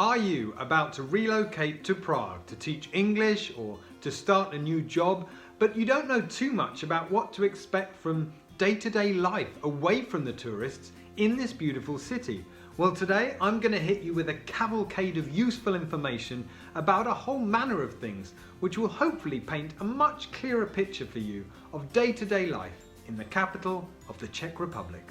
Are you about to relocate to Prague to teach English or to start a new job, but you don't know too much about what to expect from day-to-day life away from the tourists in this beautiful city? Well, today I'm going to hit you with a cavalcade of useful information about a whole manner of things, which will hopefully paint a much clearer picture for you of day-to-day life in the capital of the Czech Republic.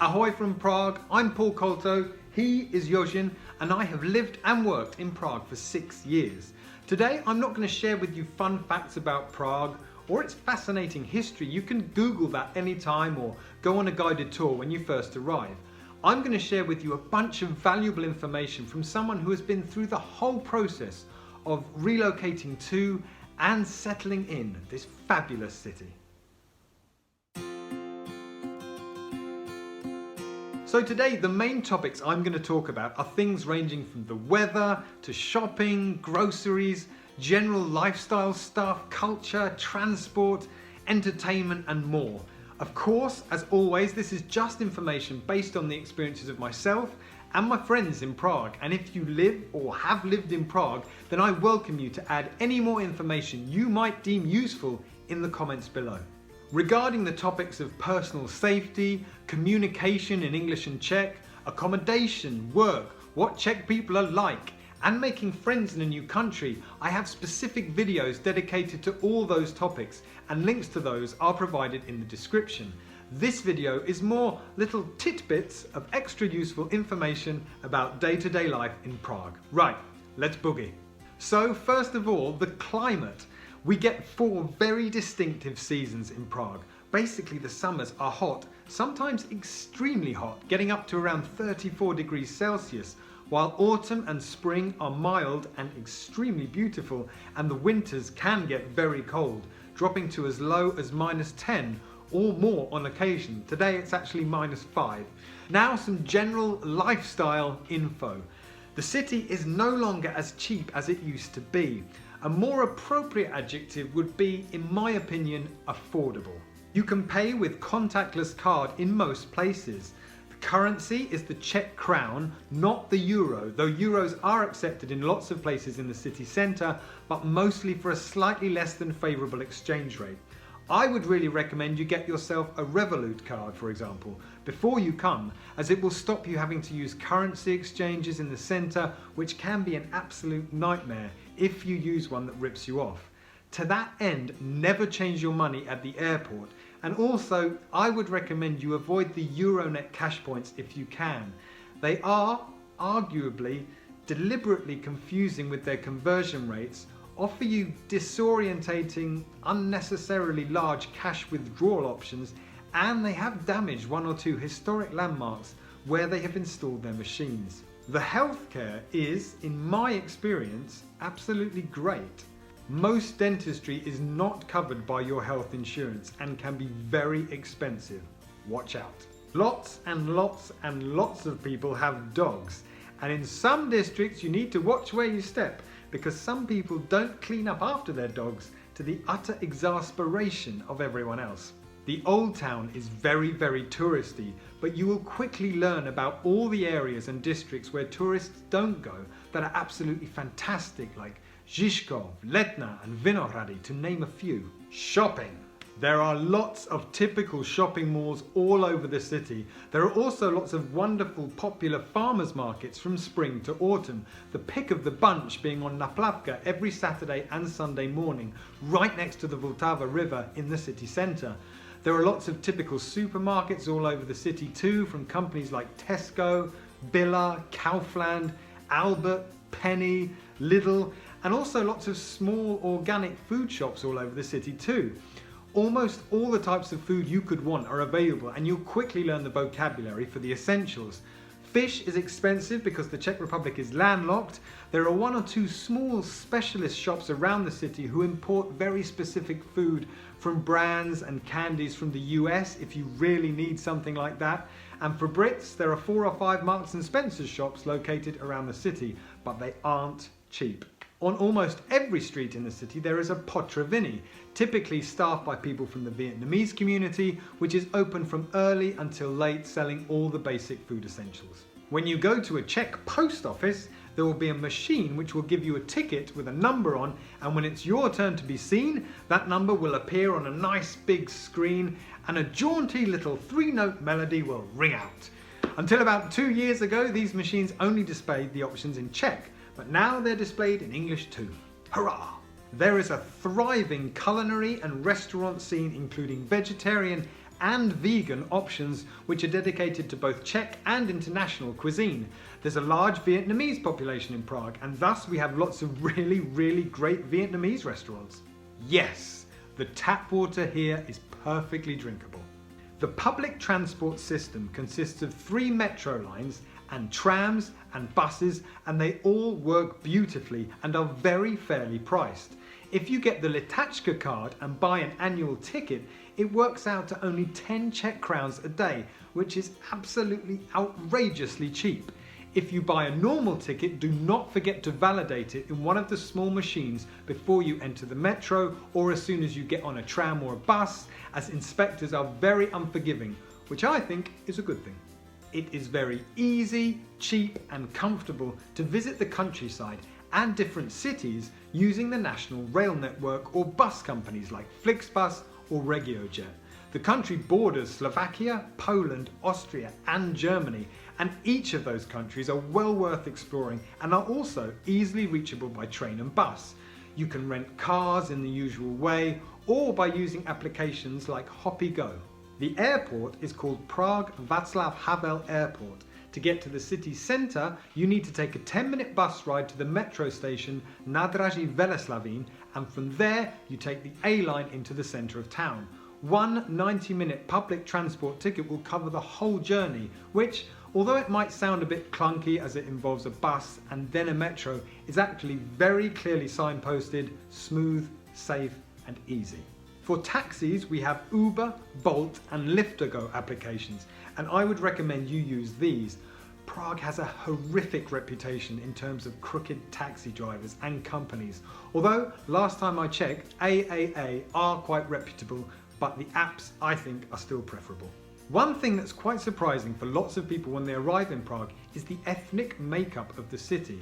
Ahoy from Prague, I'm Paul Colto, he is Jožin, and I have lived and worked in Prague for 6 years. Today I'm not going to share with you fun facts about Prague or its fascinating history. You can Google that anytime or go on a guided tour when you first arrive. I'm going to share with you a bunch of valuable information from someone who has been through the whole process of relocating to and settling in this fabulous city. So today the main topics I'm going to talk about are things ranging from the weather to shopping, groceries, general lifestyle stuff, culture, transport, entertainment and more. Of course, as always, this is just information based on the experiences of myself and my friends in Prague, and if you live or have lived in Prague, then I welcome you to add any more information you might deem useful in the comments below. Regarding the topics of personal safety, communication in English and Czech, accommodation, work, what Czech people are like, and making friends in a new country, I have specific videos dedicated to all those topics, and links to those are provided in the description. This video is more little tidbits of extra useful information about day-to-day life in Prague. Right, let's boogie. So first of all, the climate. We get 4 very distinctive seasons in Prague. Basically the summers are hot, sometimes extremely hot, getting up to around 34 degrees Celsius, while autumn and spring are mild and extremely beautiful, and the winters can get very cold, dropping to as low as -10 or more on occasion. Today it's actually -5. Now some general lifestyle info. The city is no longer as cheap as it used to be. A more appropriate adjective would be, in my opinion, affordable. You can pay with contactless card in most places. The currency is the Czech crown, not the euro, though euros are accepted in lots of places in the city centre, but mostly for a slightly less than favourable exchange rate. I would really recommend you get yourself a Revolut card, for example, before you come, as it will stop you having to use currency exchanges in the centre, which can be an absolute nightmare if you use one that rips you off. To that end, never change your money at the airport, and also I would recommend you avoid the EURONET cash points if you can. They are, arguably, deliberately confusing with their conversion rates, offer you disorientating, unnecessarily large cash withdrawal options, and they have damaged 1 or 2 historic landmarks where they have installed their machines. The healthcare is, in my experience, absolutely great. Most dentistry is not covered by your health insurance and can be very expensive. Watch out. Lots and lots and lots of people have dogs, and in some districts you need to watch where you step, because some people don't clean up after their dogs, to the utter exasperation of everyone else. The Old Town is very, very touristy, but you will quickly learn about all the areas and districts where tourists don't go that are absolutely fantastic, like Žižkov, Letná and Vinohrady, to name a few. Shopping. There are lots of typical shopping malls all over the city. There are also lots of wonderful popular farmers markets from spring to autumn, the pick of the bunch being on Naplavka every Saturday and Sunday morning, right next to the Vltava River in the city centre. There are lots of typical supermarkets all over the city too, from companies like Tesco, Billa, Kaufland, Albert, Penny, Lidl, and also lots of small organic food shops all over the city too. Almost all the types of food you could want are available, and you'll quickly learn the vocabulary for the essentials. Fish is expensive because the Czech Republic is landlocked. There are 1 or 2 small specialist shops around the city who import very specific food from brands and candies from the US if you really need something like that. And for Brits, there are 4 or 5 Marks and Spencer's shops located around the city, but they aren't cheap. On almost every street in the city there is a potraviny, typically staffed by people from the Vietnamese community, which is open from early until late, selling all the basic food essentials. When you go to a Czech post office, there will be a machine which will give you a ticket with a number on, and when it's your turn to be seen, that number will appear on a nice big screen and a jaunty little 3-note melody will ring out. Until about 2 years ago, these machines only displayed the options in Czech, but now they're displayed in English too. Hurrah! There is a thriving culinary and restaurant scene, including vegetarian and vegan options which are dedicated to both Czech and international cuisine. There's a large Vietnamese population in Prague, and thus we have lots of really great Vietnamese restaurants. Yes, the tap water here is perfectly drinkable. The public transport system consists of 3 metro lines and trams and buses, and they all work beautifully and are very fairly priced. If you get the Litachka card and buy an annual ticket, it works out to only 10 Czech crowns a day, which is absolutely outrageously cheap. If you buy a normal ticket, do not forget to validate it in one of the small machines before you enter the metro or as soon as you get on a tram or a bus, as inspectors are very unforgiving, which I think is a good thing. It is very easy, cheap and comfortable to visit the countryside and different cities using the national rail network or bus companies like Flixbus or RegioJet. The country borders Slovakia, Poland, Austria and Germany, and each of those countries are well worth exploring and are also easily reachable by train and bus. You can rent cars in the usual way or by using applications like HoppyGo. The airport is called Prague Václav Havel Airport. To get to the city centre, you need to take a 10-minute bus ride to the metro station Nádraží Veleslavín, and from there you take the A line into the centre of town. One 90-minute public transport ticket will cover the whole journey, which, although it might sound a bit clunky as it involves a bus and then a metro, is actually very clearly signposted, smooth, safe and easy. For taxis, we have Uber, Bolt and Liftago applications, and I would recommend you use these. Prague has a horrific reputation in terms of crooked taxi drivers and companies, although last time I checked, AAA are quite reputable, but the apps I think are still preferable. One thing that's quite surprising for lots of people when they arrive in Prague is the ethnic makeup of the city.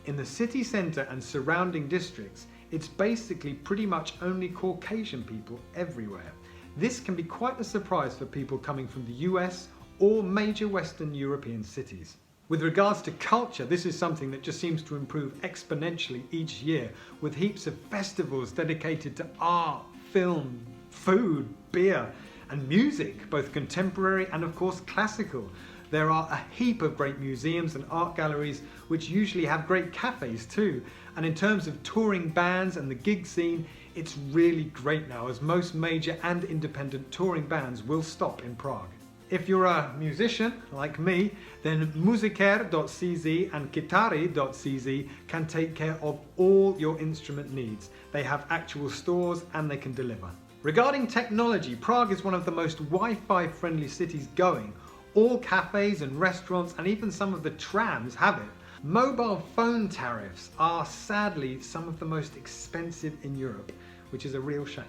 In the city centre and surrounding districts, it's basically pretty much only Caucasian people everywhere. This can be quite a surprise for people coming from the US or major Western European cities. With regards to culture, this is something that just seems to improve exponentially each year, with heaps of festivals dedicated to art, film, food, beer and music, both contemporary and of course classical. There are a heap of great museums and art galleries which usually have great cafes too, and in terms of touring bands and the gig scene, it's really great now, as most major and independent touring bands will stop in Prague. If you're a musician like me, then musiker.cz and kitary.cz can take care of all your instrument needs. They have actual stores and they can deliver. Regarding technology, Prague is one of the most Wi-Fi friendly cities going. All cafes and restaurants and even some of the trams have it. Mobile phone tariffs are sadly some of the most expensive in Europe, which is a real shame.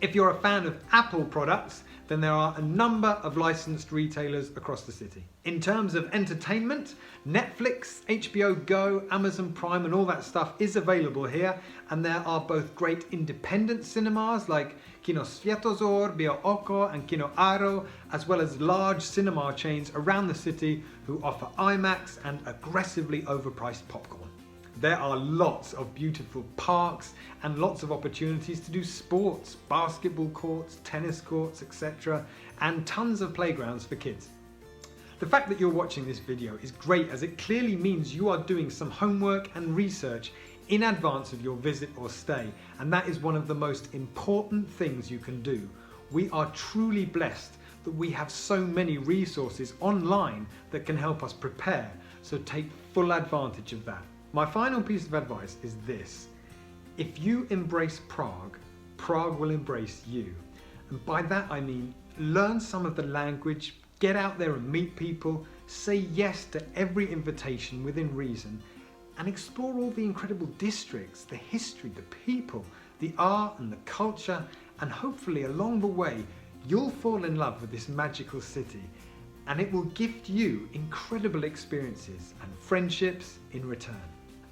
If you're a fan of Apple products, then there are a number of licensed retailers across the city. In terms of entertainment, Netflix, HBO Go, Amazon Prime and all that stuff is available here, and there are both great independent cinemas like KINO SVÉTOZOR, Bio Oko and KINO AERO, as well as large cinema chains around the city who offer IMAX and aggressively overpriced popcorn. There are lots of beautiful parks and lots of opportunities to do sports, basketball courts, tennis courts, etc., and tons of playgrounds for kids. The fact that you're watching this video is great, as it clearly means you are doing some homework and research in advance of your visit or stay, and that is one of the most important things you can do. We are truly blessed that we have so many resources online that can help us prepare, so take full advantage of that. My final piece of advice is this: if you embrace Prague, Prague will embrace you. And by that I mean learn some of the language, get out there and meet people, say yes to every invitation within reason, and explore all the incredible districts, the history, the people, the art and the culture, and hopefully along the way you'll fall in love with this magical city and it will gift you incredible experiences and friendships in return.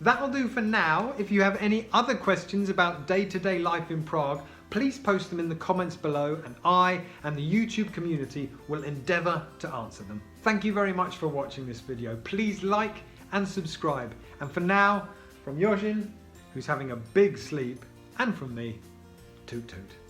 That'll do for now. If you have any other questions about day-to-day life in Prague, please post them in the comments below and I and the YouTube community will endeavour to answer them. Thank you very much for watching this video. Please like and subscribe. And for now, from Yoshin, who's having a big sleep, and from me, toot toot.